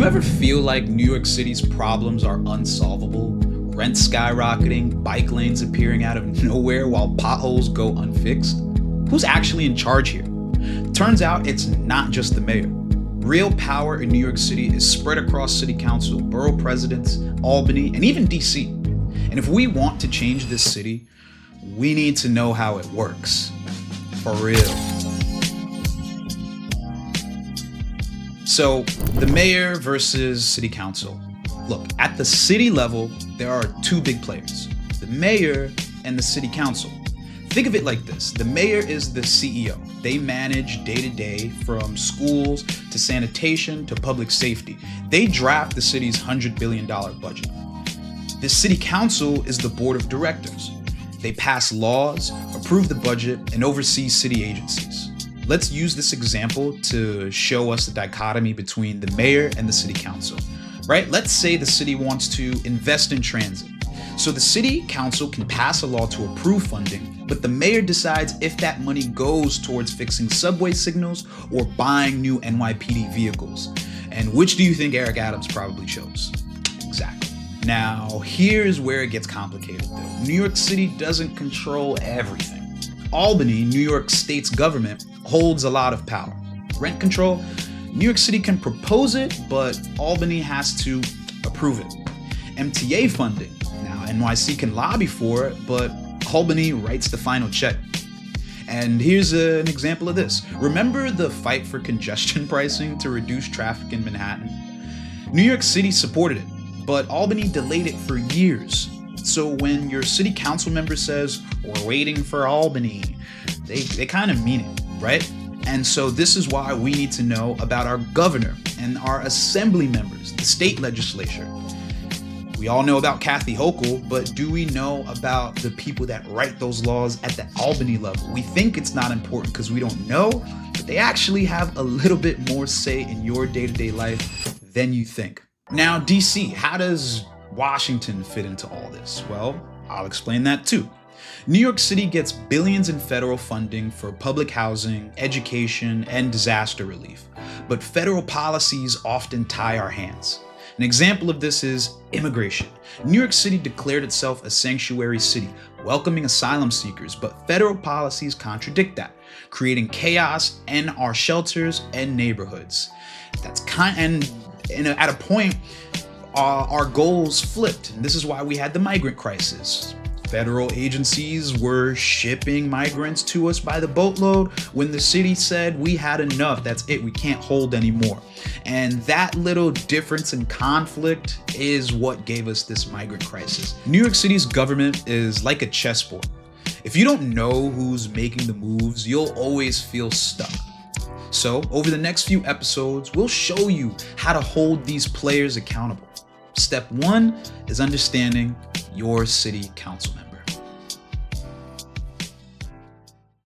ever feel like New York City's problems are unsolvable? Rent skyrocketing, bike lanes appearing out of nowhere while potholes go unfixed? Who's actually in charge here? Turns out it's not just the mayor. Real power in New York City is spread across city council, borough presidents, Albany, and even DC. And if we want to change this city, we need to know how it works. For real. So, the mayor versus city council. Look, at the city level, there are two big players, the mayor and the city council. Think of it like this. The mayor is the CEO. They manage day to day from schools to sanitation to public safety. They draft the city's $100 billion budget. The city council is the board of directors. They pass laws, approve the budget, and oversee city agencies. Let's use this example to show us the dichotomy between the mayor and the city council, right? Let's say the city wants to invest in transit. So the city council can pass a law to approve funding, but the mayor decides if that money goes towards fixing subway signals or buying new NYPD vehicles. And which do you think Eric Adams probably chose? Exactly. Now, here's where it gets complicated though. New York City doesn't control everything. Albany, New York State's government, holds a lot of power. Rent control, New York City can propose it, but Albany has to approve it. MTA funding, now NYC can lobby for it, but Albany writes the final check. And here's an example of this. Remember the fight for congestion pricing to reduce traffic in Manhattan? New York City supported it, but Albany delayed it for years. So when your city council member says, "We're waiting for Albany," they kind of mean it, right? And so this is why we need to know about our governor and our assembly members, the state legislature. We all know about Kathy Hochul, but do we know about the people that write those laws at the Albany level? We think it's not important because we don't know, but they actually have a little bit more say in your day-to-day life than you think. Now, DC, how does Washington fit into all this? Well, I'll explain that too. New York City gets billions in federal funding for public housing, education, and disaster relief, but federal policies often tie our hands. An example of this is immigration. New York City declared itself a sanctuary city, welcoming asylum seekers, but federal policies contradict that, creating chaos in our shelters and neighborhoods. At a point, our goals flipped, and this is why we had the migrant crisis. Federal agencies were shipping migrants to us by the boatload when the city said we had enough, that's it, we can't hold anymore. And that little difference in conflict is what gave us this migrant crisis. New York City's government is like a chessboard. If you don't know who's making the moves, you'll always feel stuck. So over the next few episodes, we'll show you how to hold these players accountable. Step 1 is understanding your city council member.